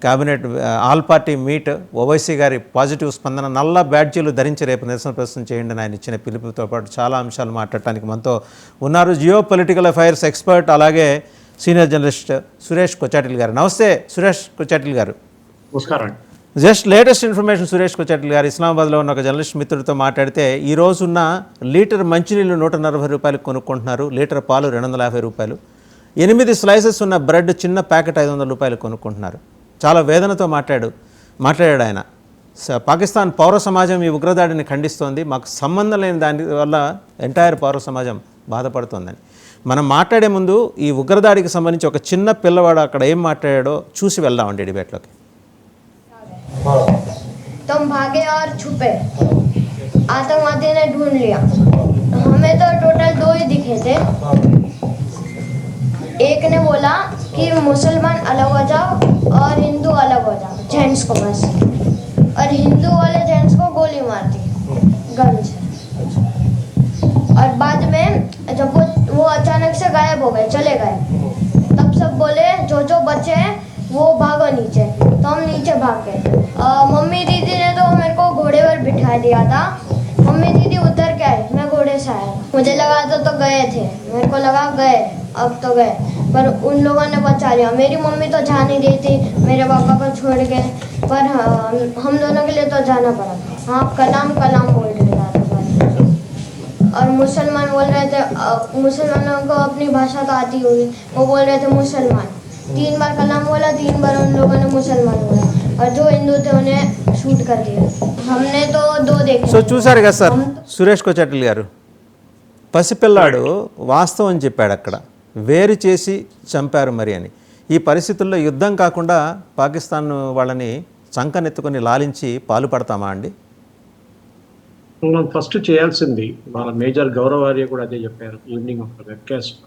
Cabinet all party meet, Owaisi గారి positive స్పందన, నల్ల బ్యాడ్జీలు ధరించి రేపు నిరసన ప్రదర్శన చేయండి అని ఆయన ఇచ్చిన పిలుపుతో పాటు చాలా అంశాలు మాట్లాడటానికి మనతో ఉన్నారు జియో పొలిటికల్ అఫైర్స్ ఎక్స్పర్ట్, అలాగే సీనియర్ జర్నలిస్ట్ సురేష్ కొచాటిల్ గారు. నమస్తే సురేష్ కొచాటిల్ గారు. నమస్కారం. జస్ట్ లేటెస్ట్ ఇన్ఫర్మేషన్, సురేష్ కొచాటిల్ గారు ఇస్లామాబాద్లో ఉన్న ఒక జర్నలిస్ట్ మిత్రుడితో మాట్లాడితే ఈ రోజున్న లీటర్ మంచినీళ్ళు 140 రూపాయలకు కొనుక్కుంటున్నారు, లీటర్ పాలు 250 రూపాయలు, 8 స్లైసెస్ ఉన్న బ్రెడ్ చిన్న ప్యాకెట్ 500 రూపాయలు కొనుక్కుంటున్నారు. చాలా వేదనతో మాట్లాడాడు ఆయన. పాకిస్తాన్ పౌర సమాజం ఈ ఉగ్రదాడిని ఖండిస్తోంది, మాకు సంబంధం లేని దాని వల్ల ఎంటైర్ పౌర సమాజం బాధపడుతోందని. మనం మాట్లాడే ముందు ఈ ఉగ్రదాడికి సంబంధించి ఒక చిన్న పిల్లవాడు అక్కడ ఏం మాట్లాడాడో చూసి వెళ్దామండి డిబేట్లోకి. तुम भागे और छुपे, आतंकवादी ने ढूंढ लिया, हमें तो टोटल 2 ही दिखे थे. एक ने बोला कि मुसलमान अलग हो जाओ और हिंदू अलग हो जाओ, जेंट्स को बस, और हिंदू वाले जेंट्स को गोली मार दी गन से. और बाद में जब वो अचानक से गायब हो गए, चले गए, तब सब बोले जो बचे हैं वो भागो नीचे. तो हम नीचे भाग गए. मम्मी दीदी ने तो मेरे को घोड़े पर बिठा दिया था. मम्मी दीदी उतर के आए, मैं घोड़े से आया. मुझे लगा तो गए थे, मेरे को लगा गए, अब तो गए, पर उन लोगों ने बचा लिया. मेरी मम्मी तो जा नहीं रही थी, मेरे पापा को छोड़ के, पर हम दोनों के लिए तो जाना पड़ा. हाँ, कलाम बोल रहे थे. और मुसलमान बोल रहे थे, मुसलमानों को अपनी भाषा तो आती होगी, वो बोल रहे थे मुसलमान. 3 बार कलाम बोला, 3 बार उन लोगों ने मुसलमान बोला, और जो हिंदू थे उन्हें शूट कर दिया. हमने तो 2 देखे. సో చూసారు కదా సార్ సురేష్ కొచాటిల్ గారు, పసిపిల్లాడు వాస్తవం చెప్పాడు, అక్కడ వేరు చేసి చంపారు మరి అని. ఈ పరిస్థితుల్లో యుద్ధం కాకుండా పాకిస్తాన్ వాళ్ళని చంకనెత్తుకొని లాలించి పాలు పడతామా అండి? మనం ఫస్ట్ చేయాల్సింది, మన మేజర్ గౌరవార్య కూడా అదే చెప్పారు ఈవినింగ్ ఒక వెబ్కాస్ట్,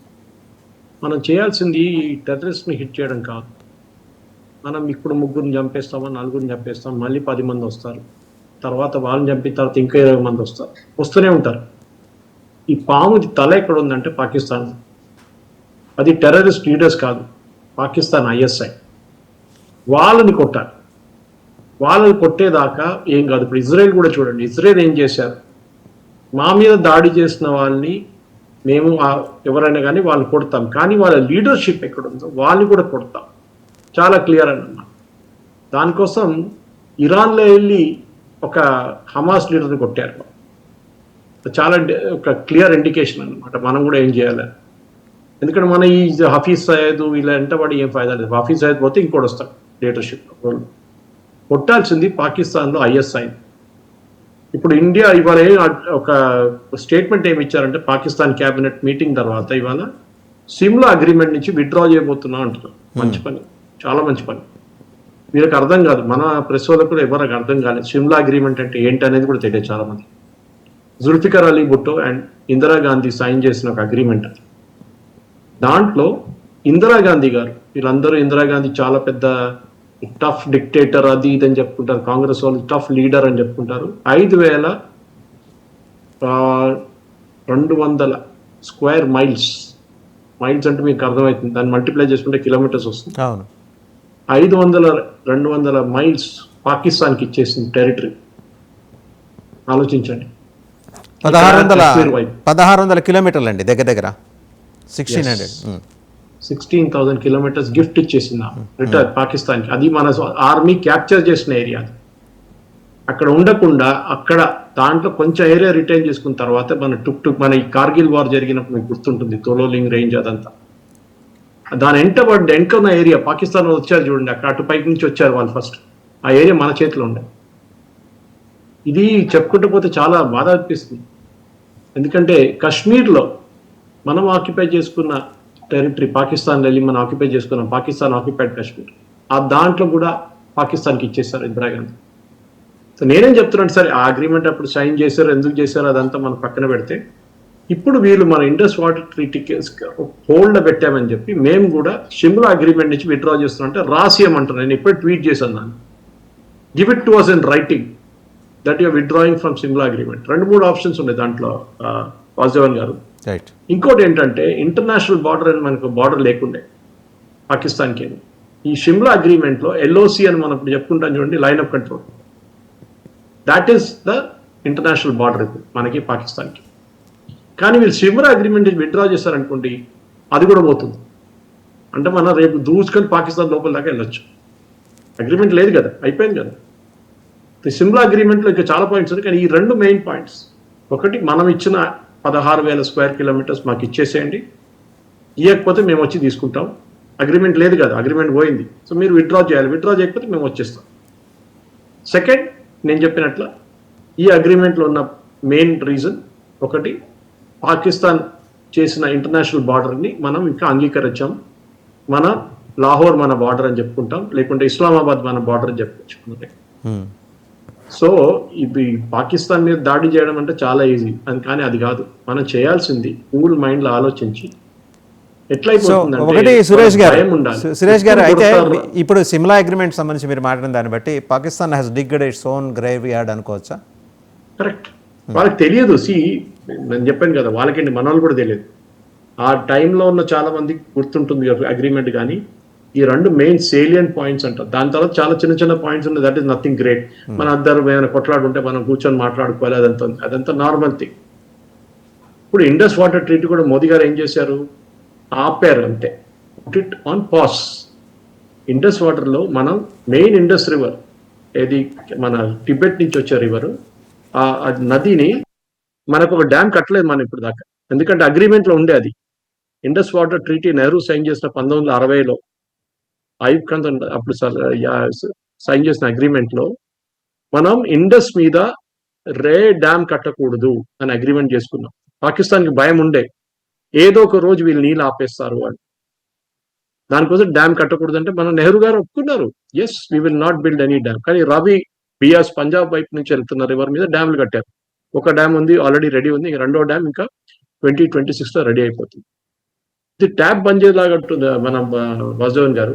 మనం చేయాల్సింది ఈ టెర్రరిస్ట్ని హిట్ చేయడం కాదు. మనం ఇప్పుడు 3 చంపేస్తామో 4 చంపేస్తాం, మళ్ళీ 10 మంది వస్తారు, తర్వాత వాళ్ళని చంపిన తర్వాత ఇంకా 20 మంది వస్తారు, వస్తూనే ఉంటారు. ఈ పాముది తల ఎక్కడ ఉందంటే పాకిస్తాన్. అది టెర్రరిస్ట్ లీడర్స్ కాదు, పాకిస్తాన్ ISI. వాళ్ళని కొట్టాలి. వాళ్ళని కొట్టేదాకా ఏం కాదు. ఇప్పుడు ఇజ్రాయెల్ కూడా చూడండి, ఇజ్రాయెల్ ఏం చేశారు, మా మీద దాడి చేసిన వాళ్ళని మేము ఎవరైనా కానీ వాళ్ళు కొడతాం, కానీ వాళ్ళ లీడర్షిప్ ఎక్కడుందో వాళ్ళని కూడా కొడతాం. చాలా క్లియర్ అన్నమాట. దానికోసం ఇరాన్లో వెళ్ళి ఒక హమాస్ లీడర్ని కొట్టారు. చాలా ఒక క్లియర్ ఇండికేషన్ అన్నమాట మనం కూడా ఏం చేయాలి. ఎందుకంటే మన ఈ హఫీజ్ సయద్ వీళ్ళ వెంటబడి ఏం ఫైదా లేదు. హఫీజ్ సయద్ పోతే ఇంకోటి వస్తాడు లీడర్షిప్. కొట్టాల్సింది పాకిస్తాన్లో ISI. ఇప్పుడు ఇండియా ఇవాళ ఒక స్టేట్మెంట్ ఏమి ఇచ్చారంటే, పాకిస్తాన్ క్యాబినెట్ మీటింగ్ తర్వాత ఇవాళ సిమ్లా అగ్రిమెంట్ నుంచి విత్డ్రా చేయబోతున్నాం అంటున్నారు. మంచి పని, చాలా మంచి పని. వీళ్ళకి అర్థం కాదు, మన ప్రెస్ వాళ్ళకు కూడా ఎవరికి అర్థం కాలేదు సిమ్లా అగ్రిమెంట్ అంటే ఏంటి అనేది కూడా తెలియదు చాలా మంది. జుల్ఫికర్ అలీ భుట్టో అండ్ ఇందిరాగాంధీ సైన్ చేసిన ఒక అగ్రిమెంట్ అది. దాంట్లో ఇందిరాగాంధీ గారు, వీళ్ళందరూ ఇందిరాగాంధీ చాలా పెద్ద టఫ్ డిక్టేటర్ అది ఇది అని చెప్పుకుంటారు, కాంగ్రెస్ వాళ్ళు టఫ్ లీడర్ అని చెప్పుకుంటారు. 5200 స్క్వేర్ మైల్స్ అంటే మీకు అర్థమవుతుంది, దాన్ని మల్టిప్లై చేసుకుంటే కిలోమీటర్స్ వస్తుంది. 200 మైల్స్ పాకిస్తాన్కి ఇచ్చేసింది టెరిటరీ. ఆలోచించండి, 1600 కిలోమీటర్లు అండి, దగ్గర 16,000 కిలోమీటర్స్ గిఫ్ట్ ఇచ్చేసింది రిటర్న్ పాకిస్తాన్కి. అది మన ఆర్మీ క్యాప్చర్ చేసిన ఏరియా. అక్కడ ఉండకుండా అక్కడ దాంట్లో కొంచెం ఏరియా రిటైన్ చేసుకున్న తర్వాత మన ఈ కార్గిల్ వార్ జరిగినప్పుడు మీకు గుర్తుంటుంది, తోలోలింగ్ రేంజ్ అదంతా. దాని వెంటకున్న ఏరియా పాకిస్తాన్ వచ్చారు చూడండి, అక్కడ అటు పైకి నుంచి వచ్చారు వాళ్ళు ఫస్ట్. ఆ ఏరియా మన చేతిలో ఉండే. ఇది చెప్పుకుంటూ పోతే చాలా బాధ అనిపిస్తుంది. ఎందుకంటే కాశ్మీర్లో మనం ఆక్యుపై చేసుకున్న టెరిటరీ, పాకిస్తాన్ వెళ్ళి మనం ఆక్యుపై చేసుకున్నాం, పాకిస్తాన్ ఆక్యుపైడ్ కాశ్మీర్, ఆ దాంట్లో కూడా పాకిస్తాన్కి ఇచ్చేస్తారు ఇందిరాగాంధీ. సో నేనేం చెప్తున్నాను సరే, ఆ అగ్రిమెంట్ అప్పుడు సైన్ చేశారు, ఎందుకు చేశారు అదంతా మనం పక్కన పెడితే, ఇప్పుడు వీళ్ళు మన ఇండస్ వాటర్ ట్రీటీ హోల్డ్ పెట్టామని చెప్పి మేము కూడా షిమ్లా అగ్రిమెంట్ నుంచి విత్డ్రా చేస్తున్నాం అంటే రాసియమంటారు. నేను ఎప్పుడు ట్వీట్ చేశాను దాన్ని, give it to us in writing that you're withdrawing from Shimla agreement. 2-3 options ఉన్నాయి దాంట్లో వాసుదేవన్ గారు. ఇంకోటి ఏంటంటే ఇంటర్నేషనల్ బార్డర్ అని మనకు బార్డర్ లేకుండే పాకిస్తాన్కి. ఈ షిమ్లా అగ్రిమెంట్లో ఎల్ఓసి అని మనం ఇప్పుడు చెప్పుకుంటాం చూడండి, line of control, that is the international border ఇప్పుడు మనకి పాకిస్తాన్కి. కానీ వీళ్ళు షిమ్లా అగ్రిమెంట్ విత్డ్రా చేస్తారనుకోండి, అది కూడా పోతుంది. అంటే మనం రేపు దూసుకొని పాకిస్తాన్ లోపల దాకా వెళ్ళొచ్చు. అగ్రిమెంట్ లేదు కదా, అయిపోయింది కదా. షిమ్లా అగ్రిమెంట్లో ఇంకా చాలా పాయింట్స్ ఉన్నాయి, కానీ ఈ 2 మెయిన్ పాయింట్స్. ఒకటి, మనం ఇచ్చిన 16,000 స్క్వేర్ కిలోమీటర్స్ మాకు ఇచ్చేసేయండి, ఇవ్వకపోతే మేము వచ్చి తీసుకుంటాం. అగ్రిమెంట్ లేదు కదా, అగ్రిమెంట్ పోయింది, సో మీరు విత్డ్రా చేయాలి, విత్డ్రా చేయకపోతే మేము వచ్చేస్తాం. సెకండ్, నేను చెప్పినట్ల ఈ అగ్రిమెంట్లో ఉన్న మెయిన్ రీజన్ ఒకటి, పాకిస్తాన్ చేసిన ఇంటర్నేషనల్ బార్డర్ని మనం ఇంకా అంగీకరించాం. మన లాహోర్ మన బార్డర్ అని చెప్పుకుంటాం, లేకుంటే ఇస్లామాబాద్ మన బార్డర్ అని చెప్పుకుంటే. సో ఇది పాకిస్తాన్ మీద దాడి చేయడం అంటే చాలా ఈజీ అని, కానీ అది కాదు. మనం చేయాల్సింది కూల్ మైండ్ లో ఆలోచించి ఒకటి సురేష్ గారు అయితే ఇప్పుడు సిమ్లా అగ్రిమెంట్ సంబంధించి మీరు మాట్లాడిన దాన్ని బట్టి Pakistan has digged its own graveyard అనుకోవచ్చా? కరెక్ట్. వాళ్ళకి తెలియదు. నేను చెప్పాను కదా, వాళ్ళకండి మన వాళ్ళు కూడా తెలియదు. ఆ టైంలో ఉన్న చాలా మందికి గుర్తుంటుంది అగ్రిమెంట్, కానీ ఈ 2 మెయిన్ సేలియన్ పాయింట్స్ అంటారు. దాని తర్వాత చాలా చిన్న చిన్న పాయింట్స్ ఉన్నాయి, దట్ ఈస్ నథింగ్ గ్రేట్. మన అందరూ ఏమైనా కొట్లాడుంటే మనం కూర్చొని మాట్లాడుకోవాలి, అదంతా నార్మల్ థింగ్. ఇప్పుడు ఇండస్ వాటర్ ట్రీటీ కూడా మోదీ గారు ఏం చేశారు, ఆపారు అంతే, put it on pass. Indus వాటర్లో మనం మెయిన్ ఇండస్ రివర్, ఏది మన టిబెట్ నుంచి వచ్చే రివర్, ఆ నదిని మనకు ఒక డ్యామ్ కట్టలేదు మనం ఇప్పుడు దాకా, ఎందుకంటే అగ్రిమెంట్లో ఉండే అది. Indus water treaty Nehru sign చేసిన 1960లో ఐబ్ ఖాన్ అప్పుడు సైన్ చేసిన అగ్రిమెంట్లో మనం ఇండస్ మీద డ్యామ్ కట్టకూడదు అని అగ్రిమెంట్ చేసుకున్నాం. పాకిస్తాన్కి భయం ఉండే, ఏదో ఒక రోజు వీళ్ళు నీళ్ళు ఆపేస్తారు అని. దానికోసం డ్యామ్ కట్టకూడదు అంటే మనం నెహ్రూ గారు ఒప్పుకున్నారు, yes we will not build any dam. కానీ రవి బియాస్ పంజాబ్ వైపు నుంచి వెళ్తున్న రివర్ మీద డ్యామ్లు కట్టారు. ఒక డ్యామ్ ఉంది, ఆల్రెడీ రెడీ ఉంది, రెండో డ్యామ్ ఇంకా 2026లో రెడీ అయిపోతుంది. ఇది ట్యాప్ బంద్ చేసేలాగా ఉంటుంది. మన వాసుదేవన్ గారు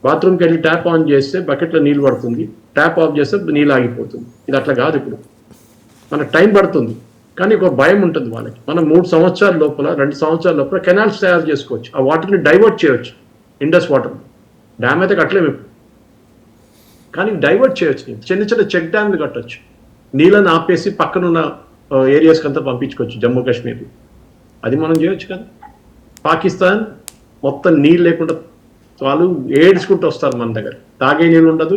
బాత్రూమ్కి వెళ్ళి ట్యాప్ ఆన్ చేస్తే బకెట్లో నీళ్ళు పడుతుంది, ట్యాప్ ఆఫ్ చేస్తే నీళ్ళు ఆగిపోతుంది. ఇది అట్లా కాదు. ఇప్పుడు మనకు టైం పడుతుంది, కానీ ఒక భయం ఉంటుంది వాళ్ళకి. మనం 3 సంవత్సరాల లోపల 2 సంవత్సరాల లోపల కెనాల్స్ తయారు చేసుకోవచ్చు, ఆ వాటర్ని డైవర్ట్ చేయవచ్చు. ఇండస్ వాటర్ డ్యామ్ అయితే కట్టలేము ఇప్పుడు, కానీ డైవర్ట్ చేయొచ్చు. చిన్న చిన్న చెక్ డ్యామ్లు కట్టొచ్చు, నీళ్ళని ఆపేసి పక్కనున్న ఏరియాస్కి అంతా పంపించుకోవచ్చు, జమ్మూ కాశ్మీర్. అది మనం చేయొచ్చు కదా. పాకిస్తాన్ మొత్తం నీళ్ళు లేకుండా వాళ్ళు ఏడ్చుకుంటూ వస్తారు మన దగ్గర. తాగే నీళ్ళు ఉండదు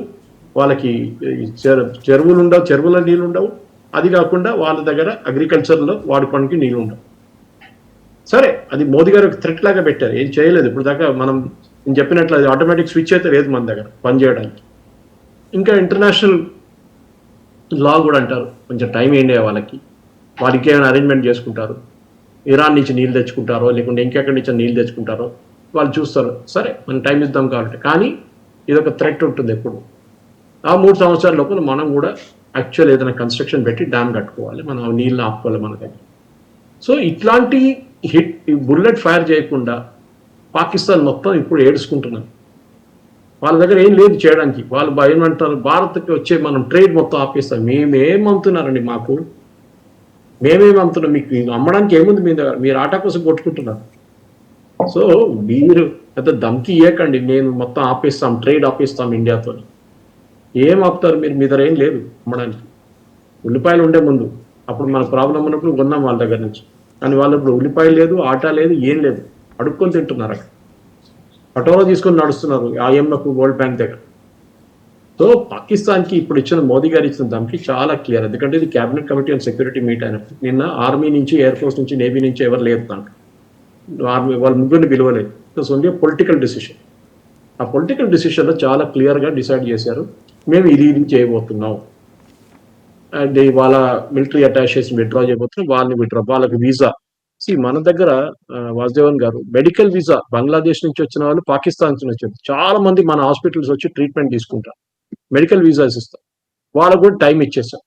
వాళ్ళకి, చెరువులు ఉండవు, చెరువుల నీళ్ళు ఉండవు. అది కాకుండా వాళ్ళ దగ్గర అగ్రికల్చర్లో వాడుకోవడానికి నీళ్ళు ఉండవు. సరే, అది మోదీ గారు ఒక థ్రెట్ లాగా పెట్టారు, ఏం చేయలేదు ఇప్పుడు దాకా. నేను చెప్పినట్లు అది ఆటోమేటిక్ స్విచ్ అయితే లేదు మన దగ్గర పనిచేయడానికి. ఇంకా ఇంటర్నేషనల్ లా కూడా అంటారు, కొంచెం టైం ఏంటి వాళ్ళకి, వాళ్ళకి ఏమైనా అరేంజ్మెంట్ చేసుకుంటారు, ఇరాన్ నుంచి నీళ్ళు తెచ్చుకుంటారో లేకుంటే ఇంకెక్కడి నుంచి నీళ్ళు తెచ్చుకుంటారో వాళ్ళు చూస్తారు. సరే, మనం టైం ఇద్దాం కాబట్టి, కానీ ఇది ఒక థ్రెట్ ఉంటుంది ఎప్పుడు. ఆ 3 సంవత్సరాల లోపల మనం కూడా యాక్చువల్ ఏదైనా కన్స్ట్రక్షన్ పెట్టి డ్యామ్ కట్టుకోవాలి, మనం నీళ్ళు ఆపుకోవాలి మన దగ్గర. సో ఇట్లాంటి బుల్లెట్ ఫైర్ చేయకుండా పాకిస్తాన్ మొత్తం ఇప్పుడు ఏడుచుకుంటున్నారు. వాళ్ళ దగ్గర ఏం లేదు చేయడానికి. వాళ్ళు ఏమంటారు, భారత్కి వచ్చే మనం ట్రేడ్ మొత్తం ఆపేస్తాం. మేమేం అమ్ముతున్నారండి, మేమేం అమ్ముతున్నాం, మీకు అమ్మడానికి ఏముంది మీ దగ్గర, మీరు ఆటా కోసం కొట్టుకుంటున్నారు. సో మీరు పెద్ద దమ్కి ఇవ్వకండి, నేను మొత్తం ఆపేస్తాం, ట్రేడ్ ఆపేస్తాం ఇండియాతో. ఏం ఆపుతారు మీరు? మీ దగ్గర ఏం లేదు అమ్మడానికి. ఉల్లిపాయలు ఉండే ముందు, అప్పుడు మనకు ప్రాబ్లం ఉన్నప్పుడు కొన్నాం వాళ్ళ దగ్గర నుంచి. కానీ వాళ్ళు ఇప్పుడు ఉల్లిపాయలు లేదు, ఆటా లేదు, ఏం లేదు, అడుక్కొని తింటున్నారు. అక్కడ పటోలా తీసుకొని నడుస్తున్నారు IMF వరల్డ్ బ్యాంక్ దగ్గర. సో పాకిస్తాన్కి ఇప్పుడు ఇచ్చిన మోదీ గారు ఇచ్చిన దమ్కి చాలా క్లియర్, ఎందుకంటే ఇది cabinet committee on security meet అయినప్పుడు నిన్న ఆర్మీ నుంచి, ఎయిర్ ఫోర్స్ నుంచి, నేవీ నుంచి ఎవరు లేదు దాంట్లో. ఆర్మీ వాళ్ళ ముగ్గురిని పిలవలేదు. It's only political decision. ఆ పొలిటికల్ డెసిషన్లో చాలా క్లియర్గా డిసైడ్ చేశారు, మేము ఇది చేయబోతున్నాం. అండ్ వాళ్ళ మిలిటరీ అటాషెస్ విత్డ్రా చేయబోతున్నాం, వాళ్ళకి వీసా. మన దగ్గర వాసుదేవన్ గారు మెడికల్ వీసా బంగ్లాదేశ్ నుంచి వచ్చిన వాళ్ళు, పాకిస్తాన్ నుంచి వచ్చారు, చాలా మంది మన హాస్పిటల్స్ వచ్చి ట్రీట్మెంట్ తీసుకుంటారు, మెడికల్ వీసాస్ ఇస్తారు. వాళ్ళకు కూడా టైం ఇచ్చేసాం.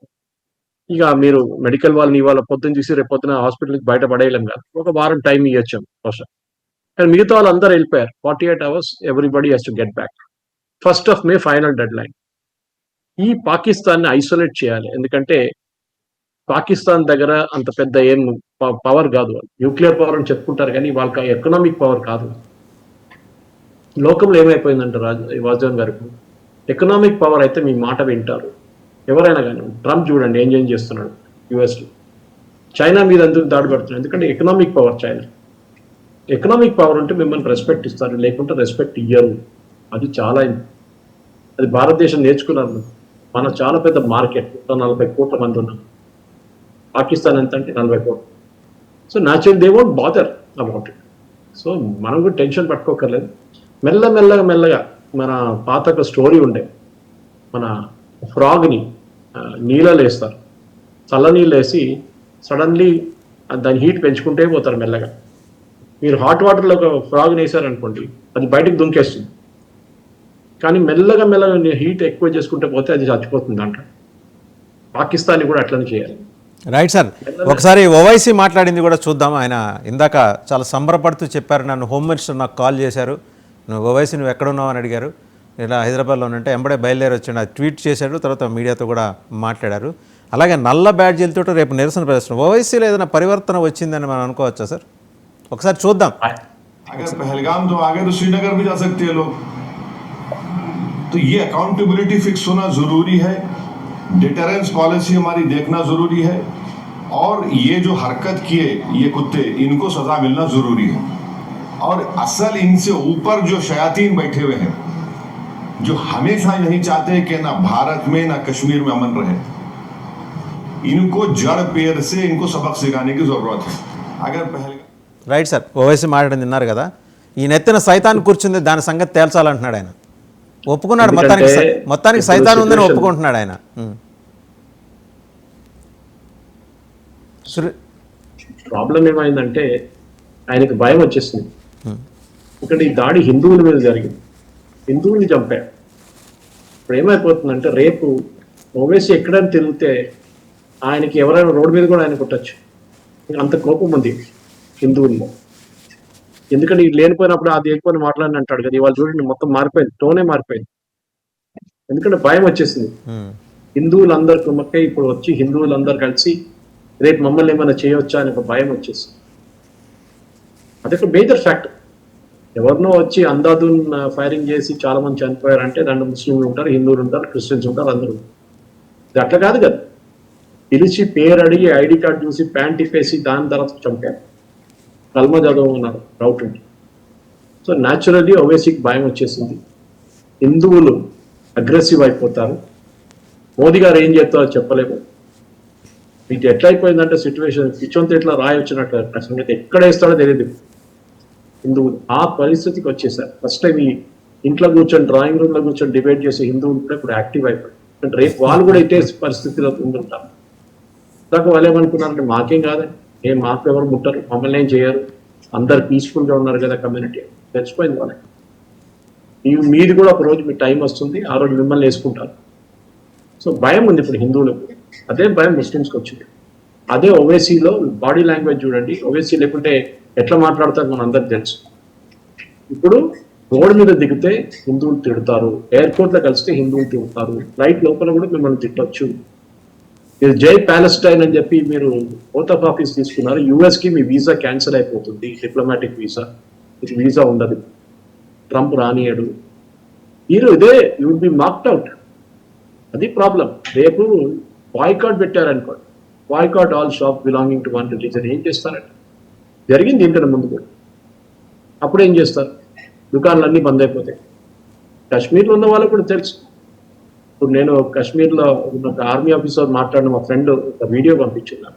ఇక మీరు మెడికల్ వాళ్ళని ఇవాళ పొద్దున్న చూసి రేపు పొద్దున హాస్పిటల్కి బయట పడేయలేం కాదు, ఒక వారం టైం ఇవ్వచ్చాం బహుశా. కానీ మిగతా వాళ్ళు అందరూ వెళ్ళిపోయారు. 48 hours everybody has to get back. 1st May final dead line. ఈ పాకిస్తాన్ని ఐసోలేట్ చేయాలి, ఎందుకంటే పాకిస్తాన్ దగ్గర అంత పెద్ద ఏం పవర్ కాదు. వాళ్ళు న్యూక్లియర్ పవర్ అని చెప్పుకుంటారు, కానీ వాళ్ళకి ఎకనామిక్ పవర్ కాదు. లోకంలో ఏమైపోయిందంటే వాసుదేవన్ గారు, ఎకనామిక్ పవర్ అయితే మీ మాట వింటారు ఎవరైనా కానీ. ట్రంప్ చూడండి ఏం చేస్తున్నాడు యుఎస్లో. చైనా మీద ఎందుకు దాడి పెడుతున్నాడు? ఎందుకంటే economic power China. Economic power ఉంటే మిమ్మల్ని రెస్పెక్ట్ ఇస్తారు, లేకుంటే రెస్పెక్ట్ ఇయ్యరు. అది చాలా అది భారతదేశం నేర్చుకున్నారు. మన చాలా పెద్ద మార్కెట్, 140 కోట్ల మంది ఉన్నాం. పాకిస్తాన్ ఎంత అంటే 40 కోట్లు. So natural they won't bother about it. So మనం కూడా టెన్షన్ పట్టుకోకర్లేదు. మెల్లగా మన పాత ఒక స్టోరీ ఉండే, మన ఫ్రాగ్ని నీళ్ళలో వేస్తారు, చల్ల నీళ్ళు వేసి సడన్లీ దాని హీట్ పెంచుకుంటే పోతారు మెల్లగా. మీరు హాట్ వాటర్లో ఒక ఫ్రాగ్ని వేసారనుకోండి, అది బయటకు దుంకేస్తుంది. కానీ మెల్లగా హీట్ ఎక్కువ చేసుకుంటే పోతే అది చచ్చిపోతుంది అంట. పాకిస్తాన్ కూడా అట్లనే చేయాలి. రైట్ సార్, ఒకసారి ఓవైసీ మాట్లాడింది కూడా చూద్దాం. ఆయన ఇందాక చాలా సంబరపడుతూ చెప్పారు, నన్ను హోమ్ మినిస్టర్ నాకు కాల్ చేశారు, నువ్వు ఓవైసీ నువ్వు ఎక్కడున్నావు అని అడిగారు. ఇలా హైదరాబాద్లో ఉంటే ఎంబడే బయలుదేరి వచ్చాడు, ట్వీట్ చేశాడు, తర్వాత మీడియాతో కూడా మాట్లాడారు. అలాగే నల్ల బ్యాడ్జీలతో రేపు నిరసన ప్రదర్శన. ఓవైసీలో ఏదైనా పరివర్తన వచ్చిందని మనం అనుకోవచ్చా సార్? ఒకసారి చూద్దాం. अगर पहलगाम तो आगे तो श्रीनगर भी जा सकते हैं लोग. तो ये अकाउंटेबिलिटी फिक्स होना जरूरी है. डिटरेंस पॉलिसी हमारी देखना जरूरी है. और ये जो हरकत किए ये कुत्ते, इनको सजा मिलना जरूरी है. और असल इनसे ऊपर जो शयातीन बैठे हुए हैं, जो हमेशा नहीं चाहते कि ना भारत में ना कश्मीर में अमन रहे, इनको जड़ पेड़ से इनको सबक सिखाने की जरूरत है. अगर पहले రైట్ సార్, ఓవైసీ మాట్లాడింది విన్నారు కదా. ఈ నెత్తిన సైతాన్ కూర్చుంది, దాని సంగతి తేల్చాలంటున్నాడు ఆయన. ఒప్పుకున్నాడు, మొత్తానికి సైతాన్ ఉందని ఒప్పుకుంటున్నాడు ఆయన. ప్రాబ్లం ఏమైందంటే ఆయనకు భయం వచ్చేసింది. ఎందుకంటే ఈ దాడి హిందువుల మీద జరిగింది, హిందువుని చంపారు. ఇప్పుడు ఏమైపోతుందంటే రేపు ఓవైసీ ఎక్కడైనా తిరిగితే ఆయనకి ఎవరైనా రోడ్డు మీద కూడా ఆయన కొట్టచ్చు. అంత కోపం ఉంది హిందువుల్లో. ఎందుకంటే ఇది లేనిపోయినప్పుడు అది ఎక్కువ మాట్లాడిన అంటాడు కదా. ఇవాళ చూడండి మొత్తం మారిపోయింది, టోనే మారిపోయింది. ఎందుకంటే భయం వచ్చేసింది. హిందువులందరూ కుమ్మక్కై ఇప్పుడు వచ్చి హిందువులందరూ కలిసి రేపు మమ్మల్ని ఏమైనా చేయవచ్చా అని ఒక భయం వచ్చేసింది. అదొక మేజర్ ఫ్యాక్టర్. ఎవరినో వచ్చి అందాదున్ ఫైరింగ్ చేసి చాలా మంది చనిపోయారంటే దాంట్లో ముస్లింలు ఉంటారు, హిందువులు ఉంటారు, క్రిస్టియన్స్ ఉంటారు, అందరూ. ఇది అట్లా కాదు కదా. పిలిచి పేరు అడిగి ఐడి కార్డు చూసి ప్యాంట్ ఇప్పేసి దాని తర్వాత చంపారు. కల్మా జాదవ్ ఉన్నారు, డౌట్ ఉంది. సో న్యాచురల్లీ ఓవైసీకి భయం వచ్చేసింది. హిందువులు అగ్రెసివ్ అయిపోతారు. మోదీ గారు ఏం చేస్తారో చెప్పలేము. మీకు ఎట్లా అయిపోయిందంటే సిచ్యువేషన్ పిచ్చొంత ఎట్లా రాయి వచ్చినట్టు సంగతి ఎక్కడ వేస్తాడో తెలియదు. హిందువులు ఆ పరిస్థితికి వచ్చేసారు. ఫస్ట్ టైం ఈ ఇంట్లో కూర్చొని డ్రాయింగ్ రూమ్లో కూర్చొని డిబేట్ చేసే హిందువులు కూడా ఇప్పుడు యాక్టివ్ అయిపోయారు. అంటే రేపు వాళ్ళు కూడా ఇట్టే పరిస్థితిలో ఉంటుంటారు. దాకా వాళ్ళు ఏమనుకున్నారంటే మాకేం కాదని, మాకు ఎవరు ముట్టరు, మమ్మల్ని ఏం చేయరు, అందరు పీస్ఫుల్గా ఉన్నారు కదా కమ్యూనిటీ. తెలిసిపోయింది వాళ్ళకి. మీది కూడా ఒక రోజు మీ టైం వస్తుంది, ఆ రోజు మిమ్మల్ని వేసుకుంటారు. సో భయం ఉంది ఇప్పుడు హిందువులకు. అదే భయం ముస్లిమ్స్కి వచ్చింది. అదే ఓవైసీలో బాడీ లాంగ్వేజ్ చూడండి. ఓవైసీ లేకుంటే ఎట్లా మాట్లాడతారు మన అందరికి తెలుసు. ఇప్పుడు రోడ్డు మీద దిగితే హిందువులు తిడతారు, ఎయిర్పోర్ట్లో కలిస్తే హిందువులు తిడతారు, ఫ్లైట్ లోపల కూడా మిమ్మల్ని తిట్టొచ్చు. మీరు జై ప్యాలెస్టైన్ అని చెప్పి మీరు ఓత్ ఆఫ్ ఆఫీస్ తీసుకున్నారు, యూఎస్కి మీ వీసా క్యాన్సిల్ అయిపోతుంది, డిప్లొమాటిక్ వీసా. మీకు వీసా ఉండదు, ట్రంప్ రానియడు. మీరు ఇదే you will be marked out. అది ప్రాబ్లం. రేపు బాయ్కాట్ పెట్టారనుకోండి, boycott all shop belonging to one religion. ఏం చేస్తారంటే జరిగింది ఇంటర్ ముందు కూడా. అప్పుడు ఏం చేస్తారు? దుకాణాలన్నీ బంద్ అయిపోతాయి. కాశ్మీర్లో ఉన్న వాళ్ళకు కూడా తెలుసు. ఇప్పుడు నేను కాశ్మీర్లో ఒక ఆర్మీ ఆఫీసర్ మాట్లాడిన మా ఫ్రెండ్ ఒక వీడియో పంపించున్నాను,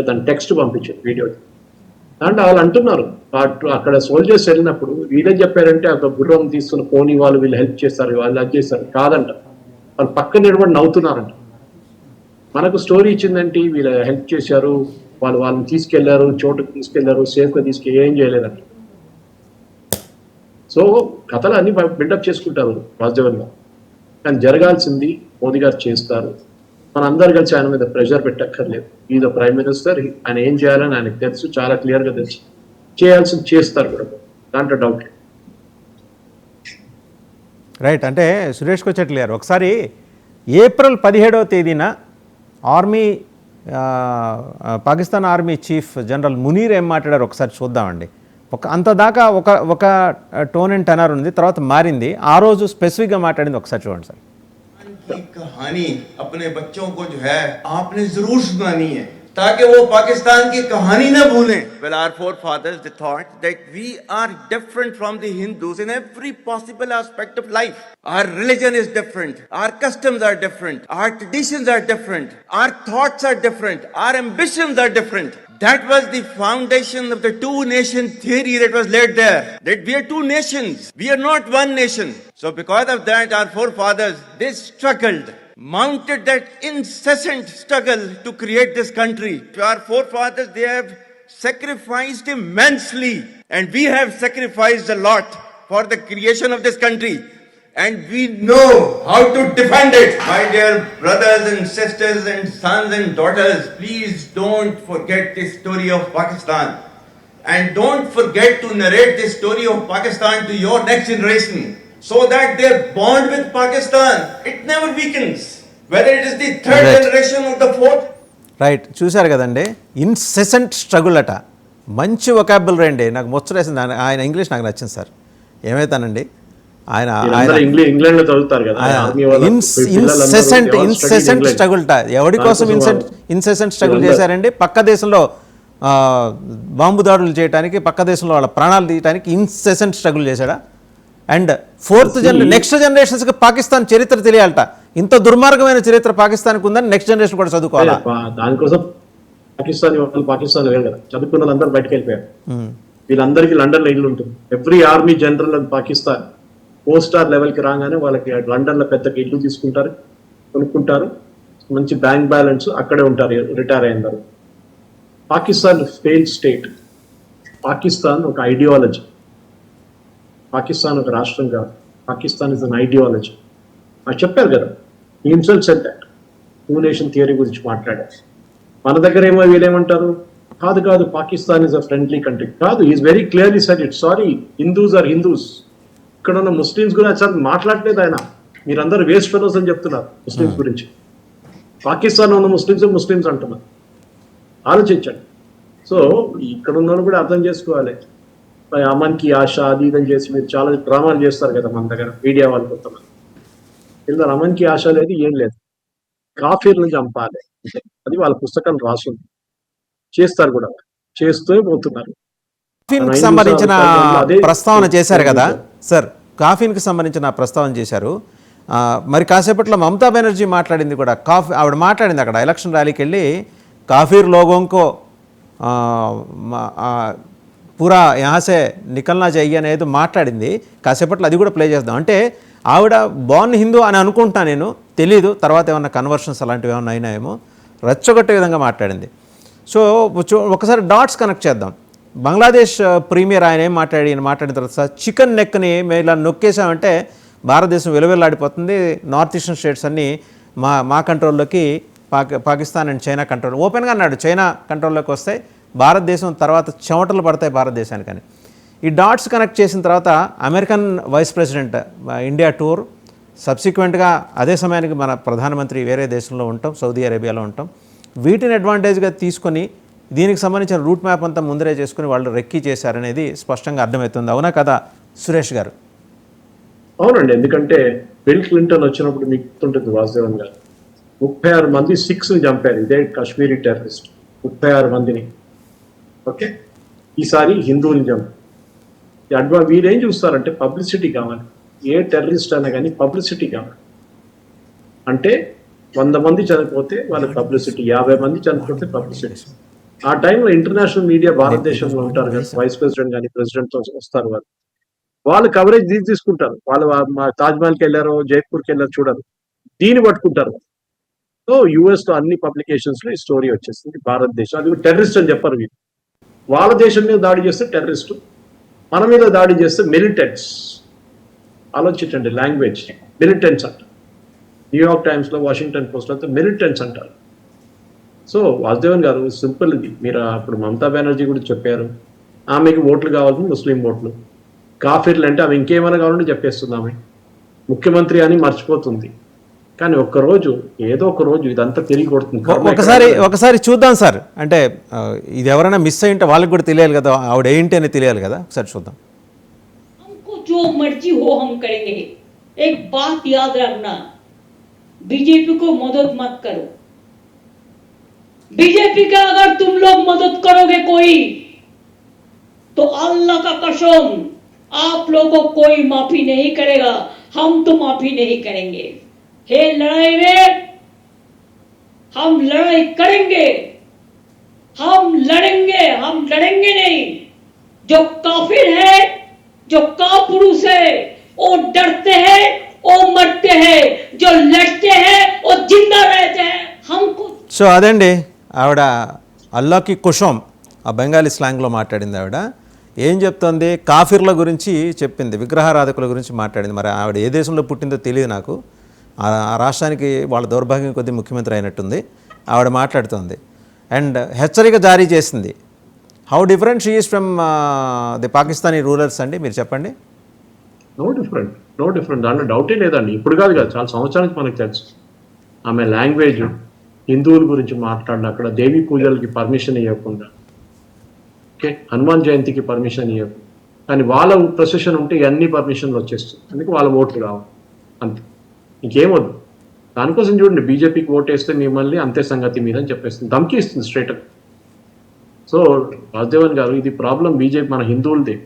తన టెక్స్ట్ పంపించాను వీడియో. దాంట్లో వాళ్ళు అంటున్నారు అక్కడ సోల్జర్స్ వెళ్ళినప్పుడు వీళ్ళేం చెప్పారంటే ఒక గుర్రం తీసుకున్న పోనీ వాళ్ళు వీళ్ళు హెల్ప్ చేస్తారు, వాళ్ళు అది చేస్తారు. కాదంట, వాళ్ళు పక్కన నిలబడి నవ్వుతున్నారంట. మనకు స్టోరీ ఇచ్చిందంటే వీళ్ళు హెల్ప్ చేశారు, వాళ్ళని తీసుకెళ్లారు, చోటుకు తీసుకెళ్లారు, సేఫ్గా ఏం చేయలేదంట. సో కథలు అన్ని బిల్డప్ చేసుకుంటారు వాస్తవంగా. కానీ జరగాల్సింది మోదీ గారు చేస్తారు. మన అందరు కలిసి ఆయన మీద ప్రెషర్ పెట్టక్కర్లేదు. ఈజ్ ప్రైమ్ మినిస్టర్, ఆయన ఏం చేయాలని ఆయనకు తెలుసు, చాలా క్లియర్గా తెలుసు. చేయాల్సింది చేస్తారు కూడా, దాంట్లో డౌట్. రైట్. అంటే సురేష్ కొచ్చెట్ల గారు, ఒకసారి ఏప్రిల్ 17వ తేదీన army Pakistan army chief general Munir ఏం మాట్లాడారు ఒకసారి చూద్దామండి. అంత దాకా ఒక టోన్ అండ్ టెనర్ ఉంది, తర్వాత మారింది. ఆ రోజు స్పెసిఫిక్గా మాట్లాడింది ఒకసారి చూడండి సార్. की कहानी अपने बच्चों को जो है आपने जरूर सुनानी है ताकि वो पाकिस्तान की कहानी ना भूलें. Well, our forefathers they thought that we are different from the Hindus in every possible aspect of life. Our religion is different, our customs are different, our traditions are different, our thoughts are different, our ambitions are different. That was the foundation of the two nation theory that was laid there. That we are two nations. We are not one nation. So because of that, our forefathers, they struggled, mounted that incessant struggle to create this country. Our forefathers, they have sacrificed immensely. And we have sacrificed a lot for the creation of this country. And we know how to defend it. My dear brothers and sisters and sons and daughters, please don't forget the story of Pakistan. And don't forget to narrate the story of Pakistan to your next generation so that their bond with Pakistan, it never weakens. Whether it is the third Right. generation or the fourth. Right, చూశారు కదండి. Incessant struggle అట, మంచి vocabulary అండి. నాకు ముచ్చటేసింది. ఆయన English నాకు నచ్చింది sir. ఏమైతానండి ఆయన ఇంగ్లాండ్ లో చదువుతారు కదా, ఆర్మీ వాళ్ళు, ఇన్సెసెంట్ స్ట్రగుల్ ట. ఎవరి కోసం ఇన్సెసెంట్ స్ట్రగుల్ చేశారండి? పక్క దేశంలో బాంబు దాడులు చేయడానికి, పక్క దేశంలో వాళ్ళ ప్రాణాలు తీయడానికి ఇన్సెసెంట్ స్ట్రగుల్ చేశాడా? అండ్ నెక్స్ట్ జనరేషన్స్కి పాకిస్తాన్ చరిత్ర తెలియాలట. ఇంత దుర్మార్గమైన చరిత్ర పాకిస్తాన్కి ఉందని నెక్స్ట్ జనరేషన్ కూడా చదువుకోవాలా? దానికోసం పాకిస్తాన్ వెళ్ళారు, చదువుకున్న వాళ్ళందరూ బయటకు వెళ్ళిపోయారు. వీళ్ళందరికీ లండన్ లో ఇల్లు ఉంటుంది. ఎవ్రీ ఆర్మీ జనరల్ అని పాకిస్తాన్ 4-star లెవెల్ కి రాగానే వాళ్ళకి లండన్ లో పెద్ద ఇల్లు తీసుకుంటారు, కొనుక్కుంటారు, మంచి బ్యాంక్ బ్యాలెన్స్, అక్కడే ఉంటారు రిటైర్ అయినారు. Pakistan failed state. పాకిస్తాన్ ఒక ఐడియాలజీ. పాకిస్తాన్ ఒక రాష్ట్రం కాదు. Pakistan is an ideology. అది చెప్పారు కదా, himself said that. Two nation theory గురించి మాట్లాడారు. మన దగ్గర ఏమో వీళ్ళేమంటారు, కాదు Pakistan is a friendly country. కాదు, is very clearly said it. Sorry, Hindus are Hindus. ఇక్కడ ఉన్న ముస్లిమ్స్ గురించి అసలు మాట్లాడలేదు ఆయన. మీరందరూ వేస్ట్ ఫెలోస్ అని చెప్తున్నారు ముస్లిమ్స్ గురించి. పాకిస్తాన్ ఉన్న ముస్లిమ్స్ అంటున్నారు. ఆలోచించండి. సో ఇక్కడ ఉన్న కూడా అర్థం చేసుకోవాలి. అమన్ కి ఆశ అది ఇదని చేసి మీరు చాలా డ్రామాలు చేస్తారు కదా మన దగ్గర మీడియా వాళ్ళు కొంతమంది. ఇలా అమన్ కి ఆశ లేదు, ఏం లేదు. కాఫీర్లను చంపాలి, అది వాళ్ళ పుస్తకాలు రాస్తుంది. చేస్తారు కూడా, చేస్తూ పోతున్నారు. కాఫీన్కి సంబంధించిన ప్రస్తావన చేశారు కదా సార్, కాఫీన్కి సంబంధించిన ప్రస్తావన చేశారు. మరి కాసేపట్లో మమతా బెనర్జీ మాట్లాడింది కూడా. ఆవిడ మాట్లాడింది అక్కడ ఎలక్షన్ ర్యాలీకి వెళ్ళి, కాఫీర్ లోగోంకో పూరా యహాసే నికల్నా చెయ్యి అనేది మాట్లాడింది. కాసేపట్లో అది కూడా ప్లే చేద్దాం. అంటే ఆవిడ బోర్న్ హిందూ అని అనుకుంటున్నా నేను, తెలీదు తర్వాత ఏమన్నా కన్వర్షన్స్ అలాంటివి ఏమన్నా అయినాయేమో. రెచ్చగొట్టే విధంగా మాట్లాడింది. సో ఒకసారి డాట్స్ కనెక్ట్ చేద్దాం. బంగ్లాదేశ్ ప్రీమియర్ ఆయన ఏం మాట్లాడిన తర్వాత చికెన్ నెక్ని మేము ఇలా నొక్కేసామంటే భారతదేశం విలువెల్లాడిపోతుంది, నార్త్ ఈస్టర్న్ స్టేట్స్ అన్నీ మా కంట్రోల్లోకి పాకిస్తాన్ అండ్ చైనా కంట్రోల్. ఓపెన్గా అన్నాడు, చైనా కంట్రోల్లోకి వస్తాయి, భారతదేశం తర్వాత చెమటలు పడతాయి భారతదేశానికని. ఈ డాట్స్ కనెక్ట్ చేసిన తర్వాత American vice president India tour, సబ్సిక్వెంట్గా అదే సమయానికి మన ప్రధానమంత్రి వేరే దేశంలో ఉంటాం, సౌదీ అరేబియాలో ఉంటాం. వీటిని అడ్వాంటేజ్గా తీసుకొని దీనికి సంబంధించిన రూట్ మ్యాప్ అంతా ముందరే చేసుకుని వాళ్ళు రెక్కీ చేశారనేది స్పష్టంగా అర్థమవుతుంది. అవునా కదా సురేష్ గారు? అవునండి, ఎందుకంటే బిల్ క్లింటన్ వచ్చినప్పుడు మీకు గుర్తుంటుంది వాసుదేవన్ గారు, 36 మంది సిఖ్స్ని చంపారు. ఇదే కాశ్మీరీ టెర్రరిస్ట్ 36 మందిని. ఓకే, ఈసారి హిందువుని చంపారు. వీరేం చూస్తారంటే పబ్లిసిటీ కావాలి. ఏ టెర్రరిస్ట్ అయినా కానీ పబ్లిసిటీ కావాలి. అంటే 100 మంది చనిపోతే వాళ్ళ పబ్లిసిటీ, 50 మంది చనిపోతే పబ్లిసిటీ. ఆ టైంలో ఇంటర్నేషనల్ మీడియా భారతదేశంలో ఉంటారు కదా, వైస్ ప్రెసిడెంట్ కానీ ప్రెసిడెంట్ వస్తారు, వాళ్ళు కవరేజ్ తీసుకుంటారు. వాళ్ళు తాజ్మహల్కి వెళ్ళారో జైపూర్కి వెళ్ళారో చూడరు, దీన్ని పట్టుకుంటారు. సో యుఎస్ లో అన్ని పబ్లికేషన్స్ లో ఈ స్టోరీ వచ్చేస్తుంది. భారతదేశం అది టెర్రరిస్ట్ అని చెప్పరు వీళ్ళు. వాళ్ళ దేశం మీద దాడి చేస్తే టెర్రరిస్టు, మన మీద దాడి చేస్తే మిలిటెంట్స్. ఆలోచించండి, లాంగ్వేజ్ మిలిటెంట్స్ అంటారు. న్యూయార్క్ టైమ్స్ లో, వాషింగ్టన్ పోస్ట్ లో మిలిటెంట్స్ అంటారు. సో వాసుదేవన్ గారు సింపుల్ ఇది. మీరు అప్పుడు మమతా బెనర్జీ గురించి చెప్పారు, ఆమెకి ఓట్లు కావాల్సింది ముస్లిం ఓట్లు. కాఫీర్లు అంటే ఆమె ఇంకేమైనా కావాలంటే చెప్పేస్తుంది. ఆమె ముఖ్యమంత్రి అని మర్చిపోతుంది. కానీ ఒక్కరోజు ఏదో ఒక రోజు ఇదంతా తిరిగి కొడుతుంది. ఒకసారి చూద్దాం సార్. అంటే ఇది ఎవరైనా మిస్ అయ్యింటే వాళ్ళకి కూడా తెలియాలి కదా, ఆవిడ ఏంటి అని తెలియాలి కదా, ఒకసారి చూద్దాం. हमको जो मर्जी हो हम करेंगे. एक बात याद रखना, बीजेपी को मदद मत करो. बीजेपी का अगर तुम लोग मदद करोगे कोई, तो अल्लाह का कसम आप लोगों को कोई माफी नहीं करेगा. हम तो माफी नहीं करेंगे. हे लड़ाई में हम लड़ाई करेंगे, हम लड़ेंगे नहीं. जो काफिर है, जो कापुरुष है, वो डरते हैं, वो मरते हैं. जो लड़ते हैं, वो जिंदा रहते हैं. हमको సో అదండి ఆవిడ అల్లాకి కుషం ఆ బెంగాలీ స్లాంగ్లో మాట్లాడింది. ఆవిడ ఏం చెప్తోంది, కాఫిర్ల గురించి చెప్పింది, విగ్రహారాధకుల గురించి మాట్లాడింది. మరి ఆవిడ ఏ దేశంలో పుట్టిందో తెలియదు నాకు. ఆ రాష్ట్రానికి వాళ్ళ దౌర్భాగ్యం కొద్ది ముఖ్యమంత్రి అయినట్టుంది. ఆవిడ మాట్లాడుతోంది అండ్ హెచ్చరిక జారీ చేసింది. How different she is from the Pakistani rulers అండి, మీరు చెప్పండి. నో డిఫరెంట్ దాంట్లో డౌటే లేదండి. ఇప్పుడు కాదు కదా, చాలా సంవత్సరాల నుంచి మనకు తెలుసు. ఆమె లాంగ్వేజ్ హిందువుల గురించి మాట్లాడిన, అక్కడ దేవీ పూజలకి పర్మిషన్ ఇవ్వకుండా, ఓకే, హనుమాన్ జయంతికి పర్మిషన్ ఇవ్వకుండా, కానీ వాళ్ళ ప్రొసెషన్ ఉంటే అన్ని పర్మిషన్లు వచ్చేస్తుంది. అందుకే వాళ్ళ ఓట్లు కావాలి అంతే, ఇంకేమొద్దు. దానికోసం చూడండి, బీజేపీకి ఓటు వేస్తే మిమ్మల్ని అంతే సంగతి మీద అని చెప్పేస్తుంది, ధమ్కి ఇస్తుంది స్ట్రైట్. సో వాసుదేవన్ గారు, ఇది ప్రాబ్లం బీజేపీ మన హిందువులదే.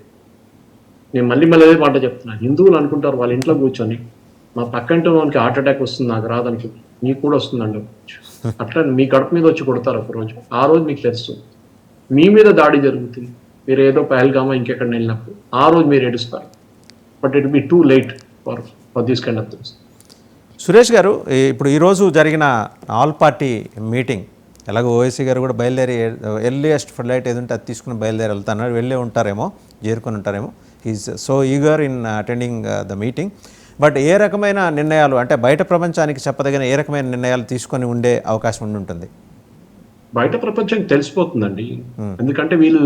నేను మళ్ళీ అదే మాట చెప్తున్నాను. హిందువులు అనుకుంటారు వాళ్ళ ఇంట్లో కూర్చొని, మా పక్కంటే వానికి హార్ట్ అటాక్ వస్తుంది, నాకు రాదనుకుంటుంది, మీకు కూడా వస్తుందండి. అట్లా మీ గడప మీద వచ్చి కొడతారు ఒకరోజు. ఆ రోజు మీకు తెలుస్తుంది, మీ మీద దాడి జరుగుతుంది. మీరు ఏదో పహల్గామా ఇంకెక్కడ వెళ్ళినప్పుడు ఆ రోజు మీరు ఏడుస్తారు. But it be too late for this kind of things. Suresh గారు, ఇప్పుడు ఈరోజు జరిగిన ఆల్ పార్టీ మీటింగ్, ఎలాగో ఓవైసీ గారు కూడా బయలుదేరి ఎర్లియస్ట్ ఫ్లైట్ ఏదంటే అది తీసుకుని బయలుదేరి వెళ్తున్నారు, వెళ్ళే ఉంటారేమో, చేరుకొని ఉంటారేమో. Is so eager in attending the meeting. But ఏ రకమైన నిర్ణయాలు, అంటే బయట ప్రపంచానికి చెప్పదగిన ఏ రకమైన నిర్ణయాలు తీసుకొని ఉండే అవకాశం ఉంటుంది? బయట ప్రపంచానికి తెలిసిపోతుందండి. ఎందుకంటే వీళ్ళు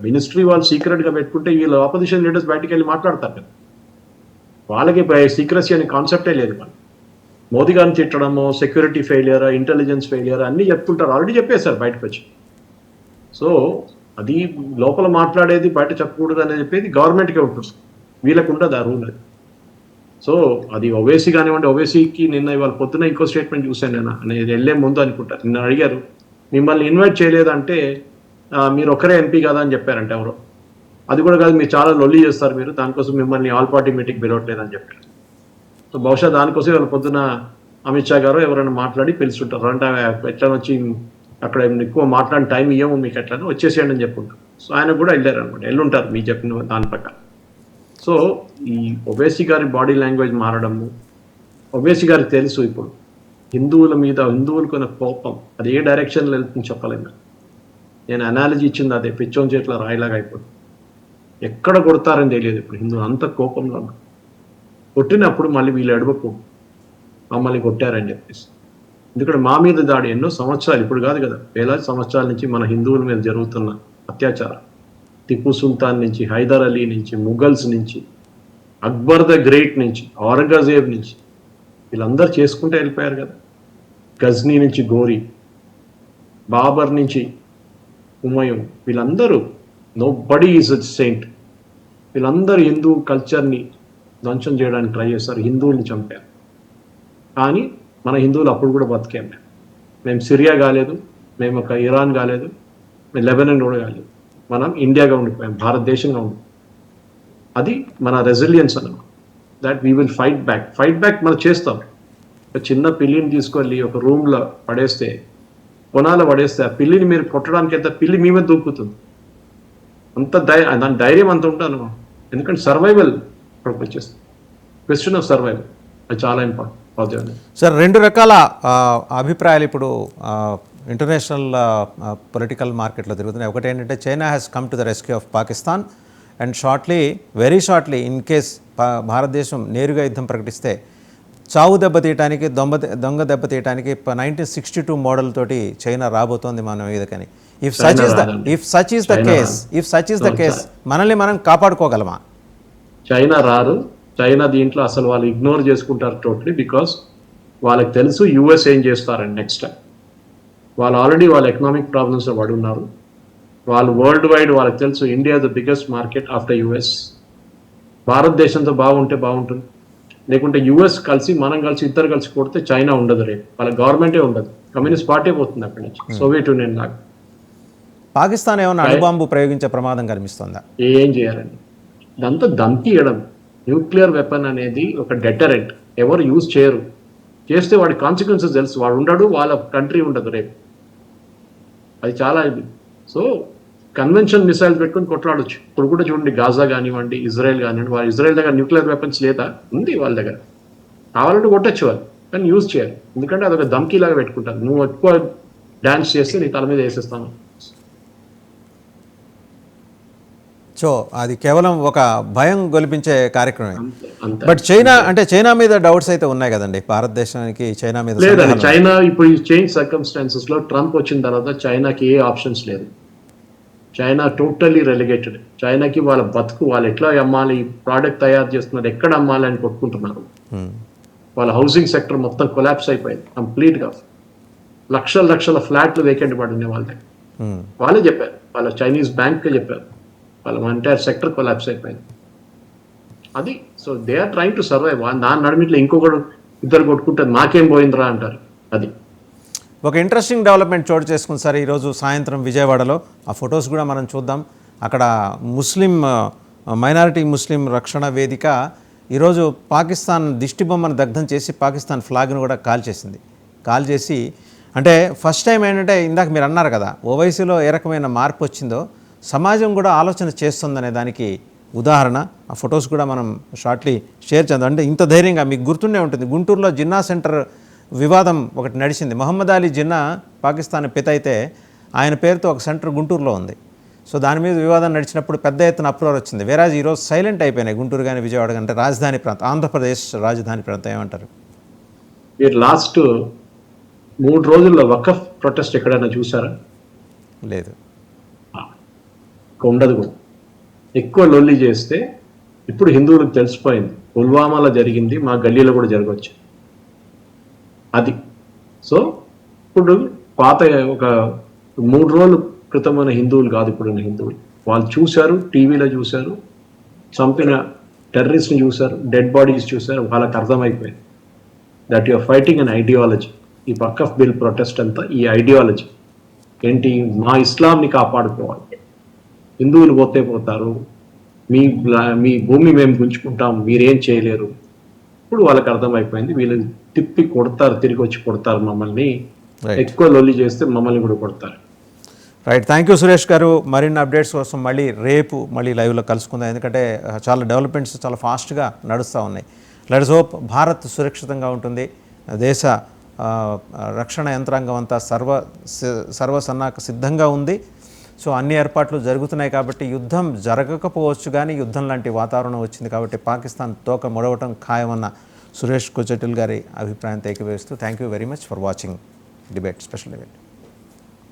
మినిస్ట్రీ వాళ్ళు సీక్రెట్ గా పెట్టుకుంటే వీళ్ళు ఆపోజిషన్ లీడర్స్ బయటకు వెళ్ళి మాట్లాడతారు కదా. వాళ్ళకి సీక్రసీ అనే కాన్సెప్టే లేదు. వాళ్ళు మోదీ గారిని తిట్టడము, సెక్యూరిటీ ఫెయిలియర్, ఇంటెలిజెన్స్ ఫెయిలియర్ అన్నీ చెప్తుంటారు. ఆల్రెడీ చెప్పేశారు బయటకు వచ్చి. సో అది లోపల మాట్లాడేది బయట చెప్పకూడదు అనేది చెప్పేది గవర్నమెంట్కే ఉంటుంది, వీళ్ళకు ఉండదు ఆ రూల్ అది. సో అది ఓవైసీ కానివ్వండి, ఓవైసీకి నిన్న ఇవాళ పొద్దున ఇంకో స్టేట్మెంట్ చూశాను నేను, అనేది వెళ్ళే ముందు అనుకుంటారు. నిన్న అడిగారు, మిమ్మల్ని ఇన్వైట్ చేయలేదంటే మీరు ఒక్కరే ఎంపీ కదా అని చెప్పారంటే ఎవరో. అది కూడా కాదు, మీరు చాలా లొల్లి చేస్తారు, మీరు దానికోసం మిమ్మల్ని ఆల్ పార్టీ మీటింగ్ పిలవట్లేదని చెప్పారు. సో బహుశా దానికోసం వాళ్ళ పొద్దున అమిత్ షా గారు ఎవరైనా మాట్లాడి పిలుచుంటారు. అంటే ఎట్లా వచ్చి అక్కడ ఎక్కువ మాట్లాడిన టైం ఇవ్వము మీకు, ఎట్లా వచ్చేసేయండి అని చెప్పుంటారు. సో ఆయన కూడా వెళ్ళారు అనమాట, వెళ్ళుంటారు మీ చెప్పిన దాని ప్రకారం. సో ఈ ఓవైసీ గారి బాడీ లాంగ్వేజ్ మారడము, ఓవైసీ గారికి తెలుసు ఇప్పుడు హిందువుల మీద, హిందువులకు ఉన్న కోపం అది ఏ డైరెక్షన్లో వెళ్తుందో చెప్పలేము. నేను అనాలజీ ఇచ్చింది అదే, పిచ్చోన్ చేతిలో రాయిలాగా అయిపోతుంది. ఎక్కడ కొడతారని తెలియదు ఇప్పుడు హిందువులు, అంత కోపంలో ఉన్నారు. కొట్టినప్పుడు మళ్ళీ వీళ్ళు ఎడవకు మమ్మల్ని కొట్టారని చెప్పేసి. ఎందుకంటే మా మీద దాడి ఎన్నో సంవత్సరాలు, ఇప్పుడు కాదు కదా, వేలాది సంవత్సరాల నుంచి మన హిందువుల మీద జరుగుతున్న అత్యాచారం, టిప్పు సుల్తాన్ నుంచి, హైదర్ అలీ నుంచి, ముఘల్స్ నుంచి, అక్బర్ ద గ్రేట్ నుంచి, ఔరంగజేబ్ నుంచి, వీళ్ళందరూ చేసుకుంటూ వెళ్ళిపోయారు కదా. గజ్నీ నుంచి గోరీ, బాబర్ నుంచి హుమయూన్, వీళ్ళందరూ నోబడీ ఈజ్ అ సెయింట్. వీళ్ళందరూ హిందూ కల్చర్ని ధ్వంసం చేయడానికి ట్రై చేస్తారు, హిందువుల్ని చంపారు. కానీ మన హిందువులు అప్పుడు కూడా బతికాము. మేము సిరియా కాలేదు, మేము ఒక ఇరాన్ కాలేదు, మేము లెబనాన్ కూడా కాలేదు, మనం ఇండియాగా ఉండిపోయాం, భారతదేశంగా ఉండిపోయాం. అది మన రెసిలియన్స్ అన్నమాట. That we will fight back మనం చేస్తాం. ఒక చిన్న పిల్లిని తీసుకెళ్ళి ఒక రూమ్లో పడేస్తే, కొనాల పడేస్తే, ఆ పిల్లిని మీరు కొట్టడానికి ఎంత, పిల్లి మీ మీద దూకుతుంది. అంత దాని ధైర్యం అంత ఉంటాను. ఎందుకంటే సర్వైవల్ ఇక్కడికి వచ్చేస్తుంది, క్వశ్చన్ ఆఫ్ సర్వైవల్, అది చాలా ఇంపార్టెంట్. సార్, రెండు రకాల అభిప్రాయాలు ఇప్పుడు ఇంటర్నేషనల్ పొలిటికల్ మార్కెట్లో తిరుగుతున్నాయి. ఒకటి ఏంటంటే China has come to the rescue of Pakistan and very shortly in case భారతదేశం నేరుగా యుద్ధం ప్రకటిస్తే చావు దెబ్బతీయటానికి, దొంగ దెబ్బతీయటానికి 1962 మోడల్ తోటి చైనా రాబోతోంది మన మీదకని. If such is the case మనల్ని మనం కాపాడుకోగలమా? చైనా రారు. చైనా దీంట్లో అసలు వాళ్ళు ఇగ్నోర్ చేసుకుంటారు టోటలీ. బికాస్ వాళ్ళకి తెలుసు యుఎస్ ఏం చేస్తారని నెక్స్ట్ టైం. వాళ్ళు ఆల్రెడీ వాళ్ళ ఎకనామిక్ ప్రాబ్లమ్స్లో పడి ఉన్నారు. వాళ్ళు వరల్డ్ వైడ్ వాళ్ళకి తెలుసు India the biggest market after US. భారతదేశంతో బాగుంటే బాగుంటుంది, లేకుంటే యుఎస్ కలిసి మనం కలిసి ఇద్దరు కలిసి కొడితే చైనా ఉండదు, రేపు వాళ్ళ గవర్నమెంటే ఉండదు, కమ్యూనిస్ట్ పార్టీ పోతుంది అక్కడి నుంచి, సోవియట్ యూనియన్ లాగా. పాకిస్తాన్ ఏమైనా అణుబాంబు ప్రయోగించే ప్రమాదం కనిపిస్తుందా? ఏం చేయాలండి, ఇదంతా దంకి ఇవ్వడం. న్యూక్లియర్ వెపన్ అనేది ఒక డెటరెంట్, ఎవరు యూజ్ చేయరు. చేస్తే వాడి కాన్సిక్వెన్సెస్ తెలుసు, వాడు ఉండడు, వాళ్ళ కంట్రీ ఉండదు రేపు. అది చాలా ఇది. సో కన్వెన్షన్ మిసైల్స్ పెట్టుకుని కొట్లాడొచ్చు. ఇప్పుడు కూడా చూడండి, గాజా కానివ్వండి, ఇజ్రాయెల్ కానివ్వండి, వాళ్ళ ఇజ్రాయెల్ దగ్గర న్యూక్లియర్ వెపన్స్ లేదా, ఉంది వాళ్ళ దగ్గర, కావాలంటే కొట్టచ్చు వాళ్ళు, కానీ యూజ్ చేయాలి. ఎందుకంటే అదొక ధమ్కీ లాగా పెట్టుకుంటారు, నువ్వు ఎక్కువ డాన్స్ చేస్తే నీ తల మీద వేసేస్తాను. సో అది కేవలం ఒక భయం గొలిపించే కార్యక్రమే. అంతే. బట్ చైనా మీద డౌట్స్ అయితే ఉన్నాయి కదండి, భారతదేశానికి చైనా మీద లేదండి. సందేహాలు చైనా ఇప్పుడు ఈ చేంజ్ సర్కమ్స్టాన్సెస్ లో ట్రంప్ వచ్చిన తర్వాత చైనాకి ఏ ఆప్షన్స్ లేదు. China totally relegated. చైనాకి వాళ్ళ బతుకు, వాళ్ళు ఎట్లా అమ్మాలి, ప్రోడక్ట్ తయారు చేస్తున్నారు, ఎక్కడ అమ్మాలి అని కొట్టుకుంటున్నారు. వాళ్ళ హౌసింగ్ సెక్టర్ మొత్తం కొలాప్స్ అయిపోయింది కంప్లీట్గా. లక్షల ఫ్లాట్లు వేకెంట్ పడినాయి వాళ్ళ దగ్గర. వాళ్ళే చెప్పారు, వాళ్ళ చైనీస్ బ్యాంక్ చెప్పారు, వాళ్ళ ఎంటైర్ సెక్టర్ కొలాప్స్ అయిపోయింది. అది so they are trying to survive. దాని నడిమిట్లో ఇంకొకడు ఇద్దరు కొట్టుకుంటారు, మాకేం పోయిందిరా అంటారు. అది ఒక ఇంట్రెస్టింగ్ డెవలప్మెంట్ చోటు చేసుకుంది సార్ ఈరోజు సాయంత్రం విజయవాడలో. ఆ ఫొటోస్ కూడా మనం చూద్దాం. అక్కడ మైనారిటీ ముస్లిం రక్షణ వేదిక ఈరోజు పాకిస్తాన్ దిష్టిబొమ్మను దగ్ధం చేసి పాకిస్తాన్ ఫ్లాగ్ను కూడా కాల్ చేసి అంటే ఫస్ట్ టైం ఏంటంటే ఇందాక మీరు అన్నారు కదా, ఓవైసీలో ఏ రకమైన మార్పు వచ్చిందో సమాజం కూడా ఆలోచన చేస్తుందనే దానికి ఉదాహరణ. ఆ ఫొటోస్ కూడా మనం షార్ట్లీ షేర్ చేద్దాం. అంటే ఇంత ధైర్యంగా మీకు గుర్తుండే ఉంటుంది, గుంటూరులో జిన్నా సెంటర్ వివాదం ఒకటి నడిచింది. మహమ్మద్ అలీ జిన్నా పాకిస్తాన్ పిత అయితే ఆయన పేరుతో ఒక సెంటర్ గుంటూరులో ఉంది. సో దాని మీద వివాదం నడిచినప్పుడు పెద్ద ఎత్తున అప్రోర్ వచ్చింది. వేరాజ్ ఈరోజు సైలెంట్ అయిపోయినాయి గుంటూరు కానీ విజయవాడ కానీ, రాజధాని ప్రాంతం, ఆంధ్రప్రదేశ్ రాజధాని ప్రాంతం. ఏమంటారు మీరు లాస్ట్ 3 రోజుల్లో వకఫ్ ప్రొటెస్ట్ ఎక్కడైనా చూసారా? లేదు, ఉండదు కూడా. ఎక్కువ లొల్లి చేస్తే ఇప్పుడు హిందువులకు తెలిసిపోయింది, పుల్వామాలో జరిగింది మా గల్లీలో కూడా జరగవచ్చు. అది సో ఇప్పుడు పాత ఒక 3 రోజుల క్రితమైన హిందువులు కాదు ఇప్పుడున్న హిందువులు. వాళ్ళు చూశారు, టీవీలో చూశారు, చంపిన టెర్రరిస్ట్ని చూశారు, డెడ్ బాడీస్ చూశారు, వాళ్ళకి అర్థమైపోయింది that your fighting an ideology. ఈ వకఫ్ బిల్ ప్రొటెస్ట్ అంతా ఈ ఐడియాలజీ ఏంటి, మా ఇస్లాంని కాపాడుకోవాలి, హిందువులు పోతే పోతారు, మీ భూమి మేము గుంజుకుంటాం, మీరేం చేయలేరు. ఇప్పుడు వాళ్ళకి అర్థమైపోయింది, వీళ్ళు తిప్పి కొడతారు, తిరిగి వచ్చి కొడతారు మమ్మల్ని, ఎక్కువ లొల్లి చేస్తే మమ్మల్ని కూడా కొడతారు. రైట్, థ్యాంక్ యూ సురేష్ గారు. మరిన్ని అప్డేట్స్ కోసం రేపు లైవ్లో కలుసుకుందాం. ఎందుకంటే చాలా డెవలప్మెంట్స్ చాలా ఫాస్ట్గా నడుస్తూ ఉన్నాయి. లెట్స్ హోప్ భారత్ సురక్షితంగా ఉంటుంది. దేశ రక్షణ యంత్రాంగం అంతా సర్వసన్నాహక సిద్ధంగా ఉంది. సో అన్ని ఏర్పాట్లు జరుగుతున్నాయి కాబట్టి యుద్ధం జరగకపోవచ్చు, కానీ యుద్ధం లాంటి వాతావరణం వచ్చింది కాబట్టి పాకిస్తాన్ తోక ముడవటం ఖాయమన్న సురేష్ కొచెటిల్ గారి అభిప్రాయంతో ఏకీభవిస్తూ thank you very much for watching debate special event.